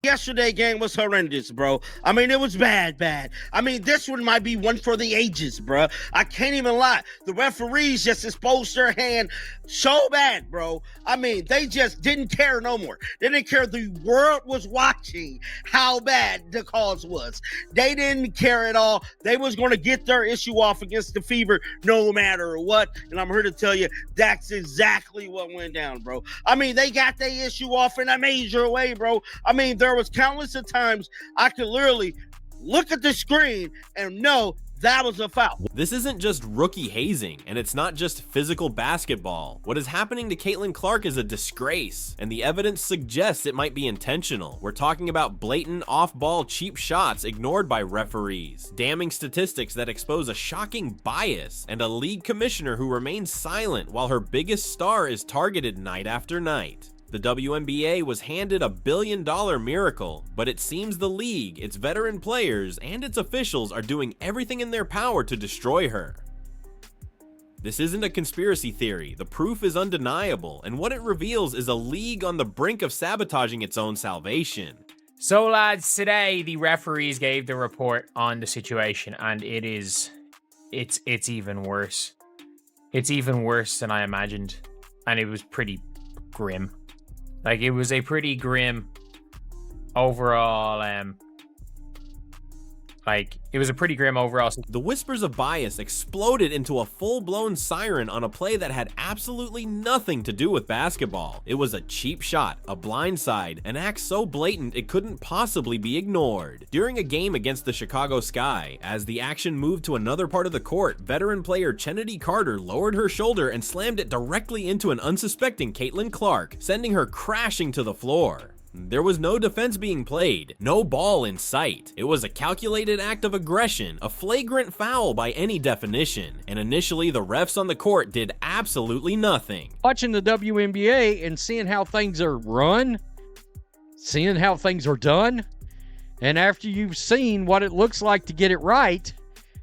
Yesterday game was horrendous, bro. I mean, it was bad. I mean, this one might be one for the ages, bro. I can't even lie. The referees just exposed their hand so bad, bro. I mean, they just didn't care no more. They didn't care. The world was watching how bad the cause was. They didn't care at all. They was going to get their issue off against the Fever no matter what. And I'm here to tell you, that's exactly what went down, bro. I mean, they got their issue off in a major way, bro. I mean, there was countless of times I could literally look at the screen and know that was a foul. This isn't just rookie hazing, and it's not just physical basketball. What is happening to Caitlin Clark is a disgrace, and the evidence suggests it might be intentional. We're talking about blatant off-ball cheap shots ignored by referees, damning statistics that expose a shocking bias, and a league commissioner who remains silent while her biggest star is targeted night after night. The WNBA was handed a billion-dollar miracle, but it seems the league, its veteran players, and its officials are doing everything in their power to destroy her. This isn't a conspiracy theory, the proof is undeniable, and what it reveals is a league on the brink of sabotaging its own salvation. So lads, today the referees gave the report on the situation, and it's even worse. It's even worse than I imagined, and it was pretty grim. Like, it was a pretty grim overall, The whispers of bias exploded into a full-blown siren on a play that had absolutely nothing to do with basketball. It was a cheap shot, a blindside, an act so blatant it couldn't possibly be ignored. During a game against the Chicago Sky, as the action moved to another part of the court, veteran player Chennedy Carter lowered her shoulder and slammed it directly into an unsuspecting Caitlin Clark, sending her crashing to the floor. There was no defense being played, no ball in sight. It was a calculated act of aggression, a flagrant foul by any definition, and initially the refs on the court did absolutely nothing. Watching the WNBA and seeing how things are run, seeing how things are done, and after you've seen what it looks like to get it right,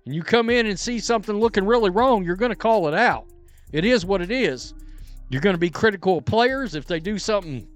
and you come in and see something looking really wrong, you're going to call it out. It is what it is. You're going to be critical of players if they do something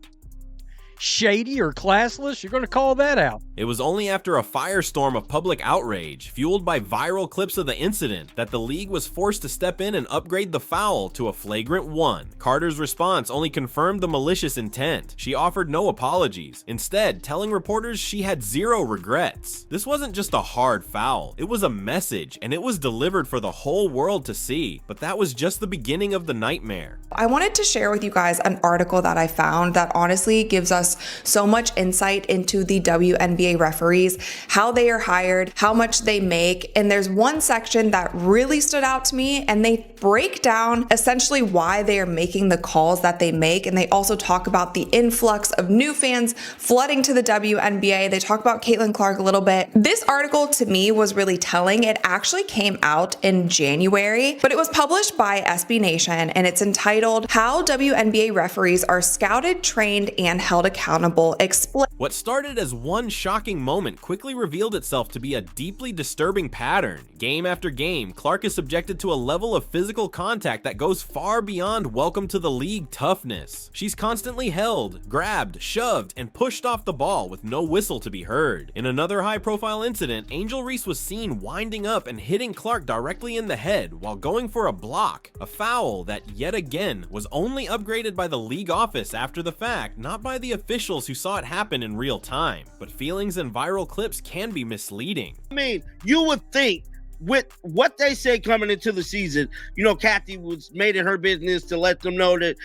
shady or classless, you're going to call that out. It was only after a firestorm of public outrage, fueled by viral clips of the incident, that the league was forced to step in and upgrade the foul to a flagrant 1. Carter's response only confirmed the malicious intent. She offered no apologies, instead telling reporters she had zero regrets. This wasn't just a hard foul, it was a message, and it was delivered for the whole world to see, but that was just the beginning of the nightmare. I wanted to share with you guys an article that I found that honestly gives us so much insight into the WNBA referees, how they are hired, how much they make, and there's one section that really stood out to me, and they break down essentially why they are making the calls that they make, and they also talk about the influx of new fans flooding to the WNBA. They talk about Caitlin Clark a little bit. This article to me was really telling. It actually came out in January, but it was published by SB Nation, and it's entitled "How WNBA Referees Are Scouted, Trained, and Held Accountable." What started as one shocking moment quickly revealed itself to be a deeply disturbing pattern. Game after game, Clark is subjected to a level of physical contact that goes far beyond welcome to the league toughness. She's constantly held, grabbed, shoved, and pushed off the ball with no whistle to be heard. In another high-profile incident, Angel Reese was seen winding up and hitting Clark directly in the head while going for a block, a foul that yet again was only upgraded by the league office after the fact, not by the officials who saw it happen in real time. But feelings and viral clips can be misleading. I mean, you would think with what they say coming into the season, Kathy was made it her business to let them know that,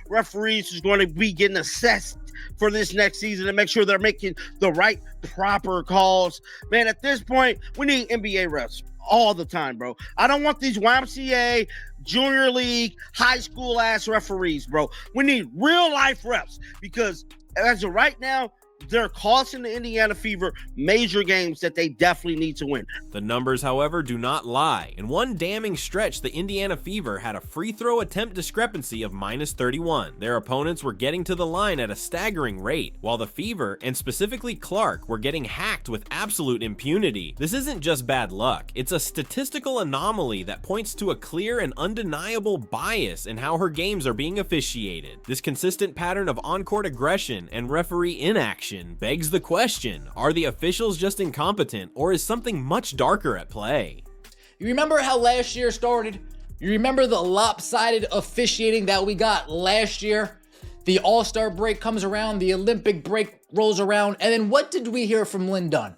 referees is going to be getting assessed for this next season and make sure they're making the right, proper calls. Man, at this point, we need NBA refs all the time, bro. I don't want these YMCA, junior league, high school ass referees, bro. We need real life refs because as of right now, they're costing the Indiana Fever major games that they definitely need to win. The numbers, however, do not lie. In one damning stretch, the Indiana Fever had a free throw attempt discrepancy of -31. Their opponents were getting to the line at a staggering rate, while the Fever, and specifically Clark, were getting hacked with absolute impunity. This isn't just bad luck, it's a statistical anomaly that points to a clear and undeniable bias in how her games are being officiated. This consistent pattern of on-court aggression and referee inaction action begs the question, are the officials just incompetent, or is something much darker at play? You remember how last year started? You remember the lopsided officiating that we got last year? The All-Star break comes around, the Olympic break rolls around, and then what did we hear from Lynn Dunn?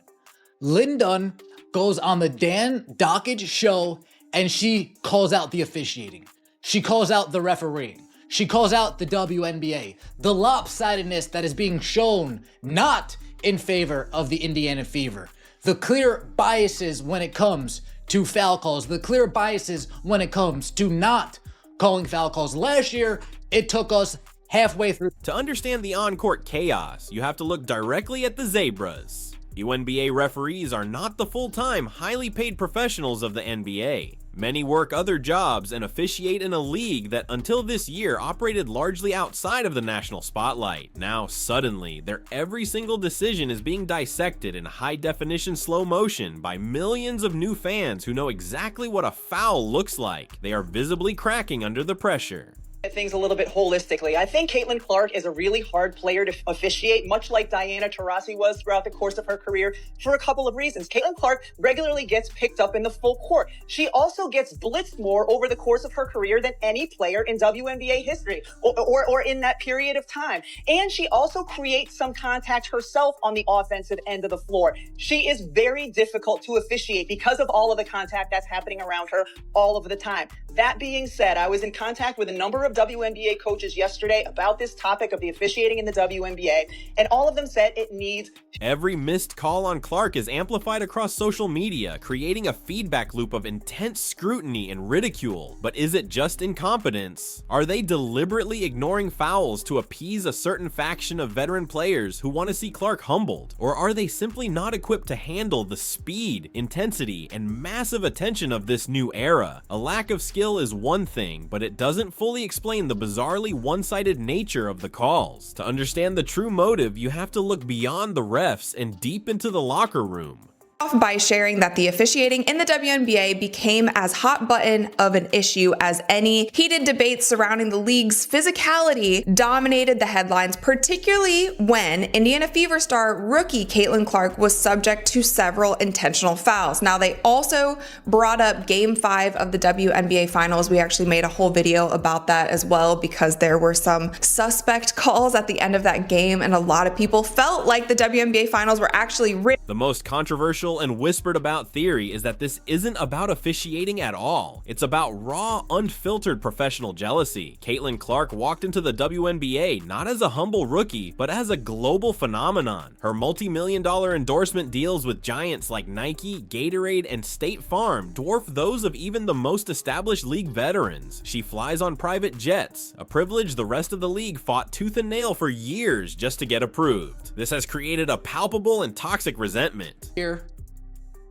Lynn Dunn goes on the Dan Dockage show and she calls out the officiating. She calls out the refereeing. She calls out the WNBA. The lopsidedness that is being shown not in favor of the Indiana Fever. The clear biases when it comes to foul calls. The clear biases when it comes to not calling foul calls. Last year, it took us halfway through. To understand the on-court chaos, you have to look directly at the Zebras. WNBA referees are not the full-time, highly paid professionals of the NBA. Many work other jobs and officiate in a league that until this year operated largely outside of the national spotlight. Now suddenly, their every single decision is being dissected in high-definition slow motion by millions of new fans who know exactly what a foul looks like. They are visibly cracking under the pressure. Things a little bit holistically. I think Caitlin Clark is a really hard player to officiate, much like Diana Taurasi was throughout the course of her career, for a couple of reasons. Caitlin Clark regularly gets picked up in the full court. She also gets blitzed more over the course of her career than any player in WNBA history or in that period of time. And she also creates some contact herself on the offensive end of the floor. She is very difficult to officiate because of all of the contact that's happening around her all of the time. That being said, I was in contact with a number of WNBA coaches yesterday about this topic of the officiating in the WNBA, and all of them said it needs. Every missed call on Clark is amplified across social media, creating a feedback loop of intense scrutiny and ridicule. But is it just incompetence? Are they deliberately ignoring fouls to appease a certain faction of veteran players who want to see Clark humbled? Or are they simply not equipped to handle the speed, intensity, and massive attention of this new era? A lack of skill is one thing, but it doesn't fully explain the bizarrely one-sided nature of the calls. To understand the true motive, you have to look beyond the refs and deep into the locker room. Off by sharing that the officiating in the WNBA became as hot button of an issue as any. Heated debates surrounding the league's physicality dominated the headlines, particularly when Indiana Fever star rookie Caitlin Clark was subject to several intentional fouls. Now, they also brought up Game 5 of the WNBA Finals. We actually made a whole video about that as well because there were some suspect calls at the end of that game, and a lot of people felt like the WNBA Finals were actually rigged. The most controversial and whispered about theory is that this isn't about officiating at all. It's about raw, unfiltered professional jealousy. Caitlin Clark walked into the WNBA not as a humble rookie, but as a global phenomenon. Her multi-million-dollar endorsement deals with giants like Nike, Gatorade, and State Farm dwarf those of even the most established league veterans. She flies on private jets, a privilege the rest of the league fought tooth and nail for years just to get approved. This has created a palpable and toxic resentment. Here,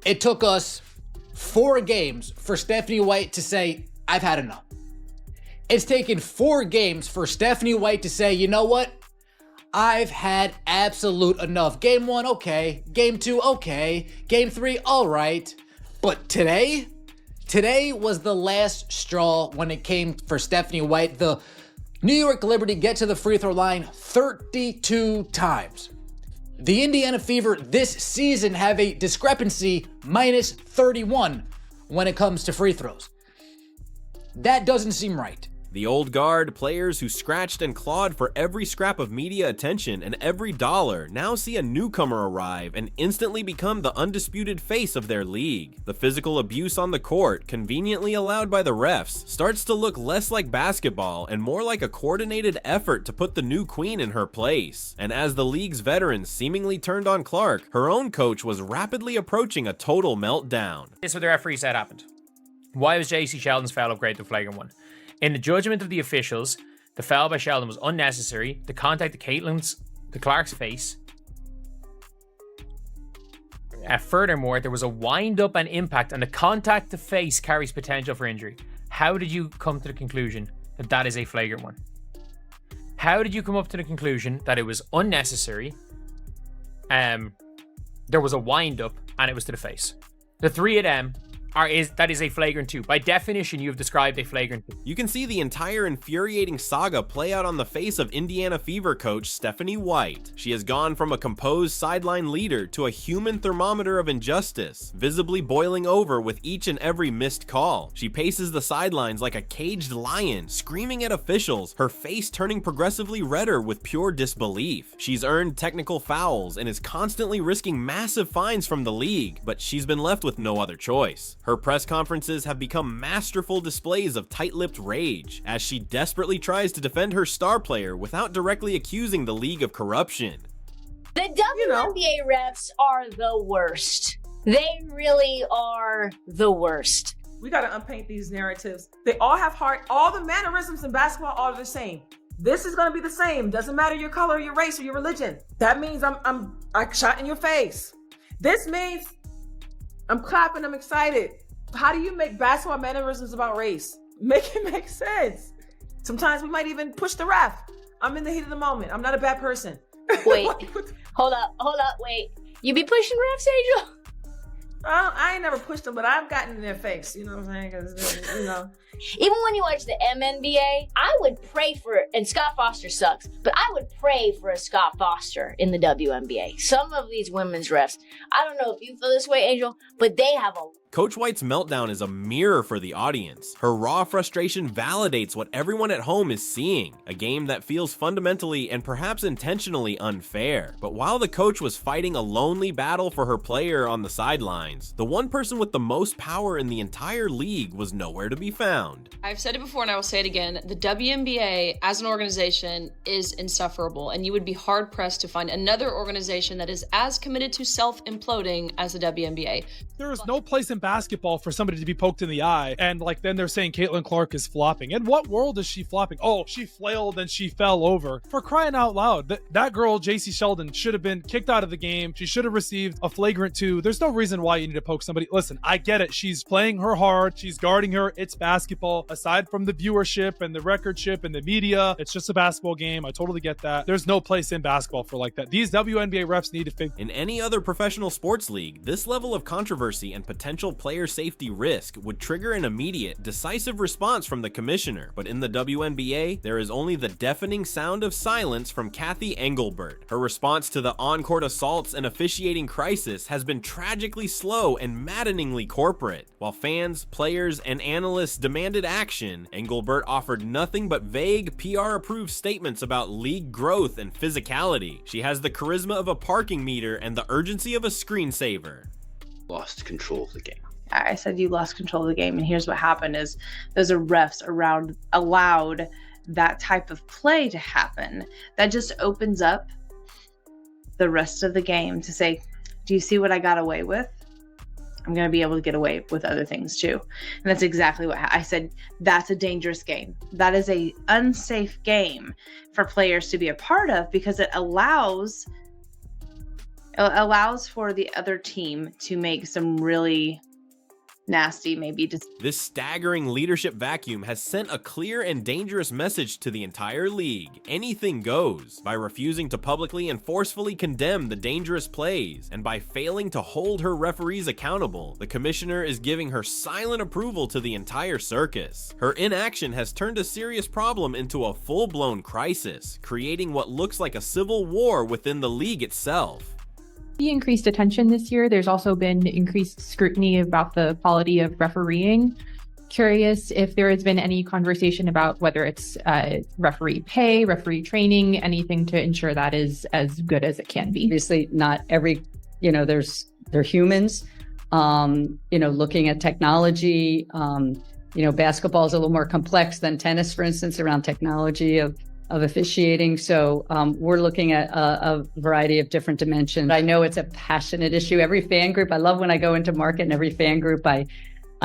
it took us 4 games for Stephanie White to say, I've had enough. It's taken 4 games for Stephanie White to say, you know what? I've had absolute enough. Game 1, okay. Game 2, okay. Game 3, all right. But today was the last straw when it came for Stephanie White. The New York Liberty get to the free throw line 32 times. The Indiana Fever this season have a discrepancy minus 31 when it comes to free throws. That doesn't seem right. The old guard, players who scratched and clawed for every scrap of media attention and every dollar, now see a newcomer arrive and instantly become the undisputed face of their league. The physical abuse on the court, conveniently allowed by the refs, starts to look less like basketball and more like a coordinated effort to put the new queen in her place. And as the league's veterans seemingly turned on Clark, her own coach was rapidly approaching a total meltdown. This is what the referee said happened. Why was JC Sheldon's foul upgrade to flagrant one? In the judgment of the officials, the foul by Sheldon was unnecessary. The contact to Clark's face. Furthermore, there was a wind-up and impact, and the contact to face carries potential for injury. How did you come to the conclusion that that is a flagrant one? How did you come up to the conclusion that it was unnecessary? There was a wind-up, and it was to the face. The 3 of them that is a flagrant 2. By definition, you have described a flagrant 2. You can see the entire infuriating saga play out on the face of Indiana Fever coach Stephanie White. She has gone from a composed sideline leader to a human thermometer of injustice, visibly boiling over with each and every missed call. She paces the sidelines like a caged lion, screaming at officials, her face turning progressively redder with pure disbelief. She's earned technical fouls and is constantly risking massive fines from the league, but she's been left with no other choice. Her press conferences have become masterful displays of tight-lipped rage, as she desperately tries to defend her star player without directly accusing the league of corruption. The WNBA refs are the worst. They really are the worst. We got to unpaint these narratives. They all have heart. All the mannerisms in basketball are the same. This is going to be the same. Doesn't matter your color, your race, or your religion. That means I shot in your face. This means I'm clapping, I'm excited. How do you make basketball mannerisms about race? Make it make sense. Sometimes we might even push the ref. I'm in the heat of the moment. I'm not a bad person. Wait, hold up, wait. You be pushing refs, Angel? I ain't never pushed them, but I've gotten in their face. You know what I'm saying? 'Cause, you know. Even when you watch the MNBA, I would pray for, and Scott Foster sucks, but I would pray for a Scott Foster in the WNBA. Some of these women's refs, I don't know if you feel this way, Angel, but they have a... Coach White's meltdown is a mirror for the audience. Her raw frustration validates what everyone at home is seeing, a game that feels fundamentally and perhaps intentionally unfair. But while the coach was fighting a lonely battle for her player on the sidelines, the one person with the most power in the entire league was nowhere to be found. I've said it before and I will say it again. The WNBA as an organization is insufferable, and you would be hard pressed to find another organization that is as committed to self-imploding as the WNBA. There is no place in basketball for somebody to be poked in the eye and then they're saying Caitlin Clark is flopping. In what world is she flopping? Oh, she flailed and she fell over. For crying out loud, that girl, JC Sheldon, should have been kicked out of the game. She should have received a flagrant 2. There's no reason why you need to poke somebody. Listen, I get it. She's playing her hard. She's guarding her. It's basketball. Aside from the viewership and the recordship and the media, it's just a basketball game. I totally get that. There's no place in basketball for like that. These WNBA refs need to fix. In any other professional sports league, this level of controversy and potential player safety risk would trigger an immediate, decisive response from the commissioner. But in the WNBA, there is only the deafening sound of silence from Kathy Engelbert. Her response to the on-court assaults and officiating crisis has been tragically slow and maddeningly corporate. While fans, players, and analysts demanded action, Engelbert offered nothing but vague, PR-approved statements about league growth and physicality. She has the charisma of a parking meter and the urgency of a screensaver. Lost control of the game. I said you lost control of the game, and here's what happened is those are refs around allowed that type of play to happen. That just opens up the rest of the game to say, do you see what I got away with? I'm going to be able to get away with other things too. And that's exactly what I said. That's a dangerous game. That is a unsafe game for players to be a part of, because it allows for the other team to make some really nasty, maybe just... This staggering leadership vacuum has sent a clear and dangerous message to the entire league. Anything goes. By refusing to publicly and forcefully condemn the dangerous plays, and by failing to hold her referees accountable, the commissioner is giving her silent approval to the entire circus. Her inaction has turned a serious problem into a full-blown crisis, creating what looks like a civil war within the league itself. The increased attention this year, there's also been increased scrutiny about the quality of refereeing. Curious if there has been any conversation about whether it's referee pay, referee training, anything to ensure that is as good as it can be. Obviously, not every, they're humans, looking at technology. Basketball is a little more complex than tennis, for instance, around technology of officiating. So we're looking at a variety of different dimensions. I know it's a passionate issue. Every fan group, I love when I go into market and every fan group, I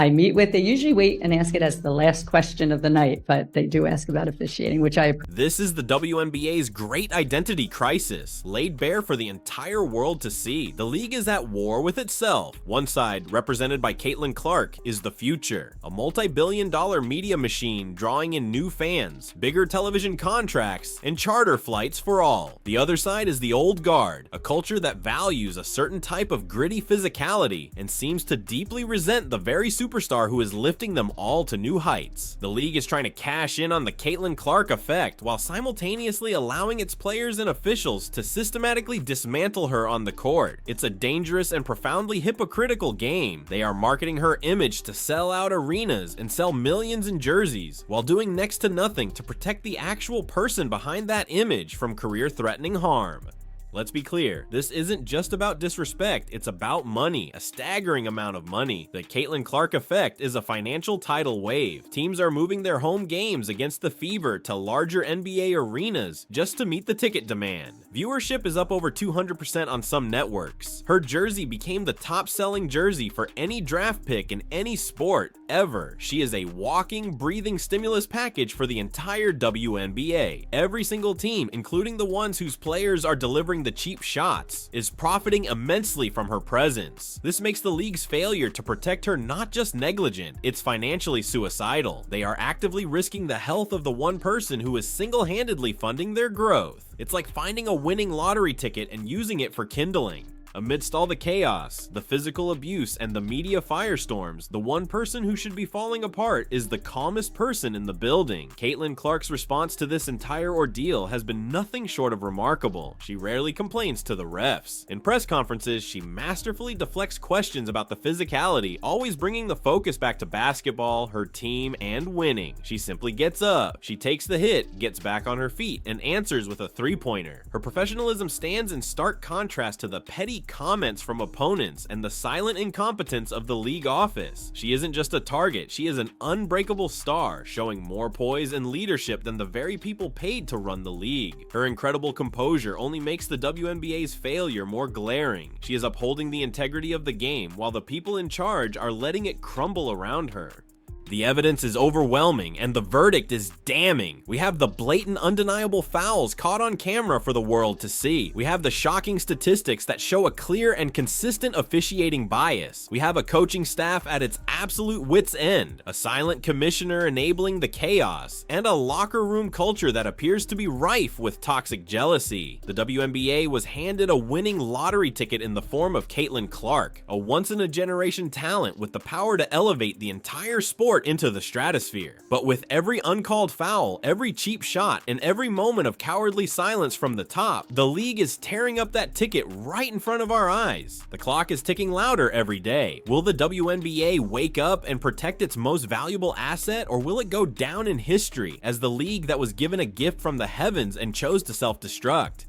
I meet with. They usually wait and ask it as the last question of the night, but they do ask about officiating, which I... This is the WNBA's great identity crisis, laid bare for the entire world to see. The league is at war with itself. One side, represented by Caitlin Clark, is the future, a multi-billion-dollar media machine drawing in new fans, bigger television contracts, and charter flights for all. The other side is the old guard, a culture that values a certain type of gritty physicality and seems to deeply resent the very superstar who is lifting them all to new heights. The league is trying to cash in on the Caitlin Clark effect while simultaneously allowing its players and officials to systematically dismantle her on the court. It's a dangerous and profoundly hypocritical game. They are marketing her image to sell out arenas and sell millions in jerseys while doing next to nothing to protect the actual person behind that image from career-threatening harm. Let's be clear, this isn't just about disrespect, it's about money, a staggering amount of money. The Caitlin Clark effect is a financial tidal wave. Teams are moving their home games against the Fever to larger NBA arenas just to meet the ticket demand. Viewership is up over 200% on some networks. Her jersey became the top-selling jersey for any draft pick in any sport ever. She is a walking, breathing stimulus package for the entire WNBA. Every single team, including the ones whose players are delivering the cheap shots, is profiting immensely from her presence. This makes the league's failure to protect her not just negligent, it's financially suicidal. They are actively risking the health of the one person who is single-handedly funding their growth. It's like finding a winning lottery ticket and using it for kindling. Amidst all the chaos, the physical abuse, and the media firestorms, the one person who should be falling apart is the calmest person in the building. Caitlin Clark's response to this entire ordeal has been nothing short of remarkable. She rarely complains to the refs. In press conferences, she masterfully deflects questions about the physicality, always bringing the focus back to basketball, her team, and winning. She simply gets up, she takes the hit, gets back on her feet, and answers with a three-pointer. Her professionalism stands in stark contrast to the petty comments from opponents and the silent incompetence of the league office. She isn't just a target, she is an unbreakable star, showing more poise and leadership than the very people paid to run the league. Her incredible composure only makes the WNBA's failure more glaring. She is upholding the integrity of the game while the people in charge are letting it crumble around her. The evidence is overwhelming and the verdict is damning. We have the blatant, undeniable fouls caught on camera for the world to see. We have the shocking statistics that show a clear and consistent officiating bias. We have a coaching staff at its absolute wit's end, a silent commissioner enabling the chaos, and a locker room culture that appears to be rife with toxic jealousy. The WNBA was handed a winning lottery ticket in the form of Caitlin Clark, a once-in-a-generation talent with the power to elevate the entire sport into the stratosphere. But with every uncalled foul, every cheap shot, and every moment of cowardly silence from the top, the league is tearing up that ticket right in front of our eyes. The clock is ticking louder every day. Will the WNBA wake up and protect its most valuable asset, or will it go down in history as the league that was given a gift from the heavens and chose to self-destruct?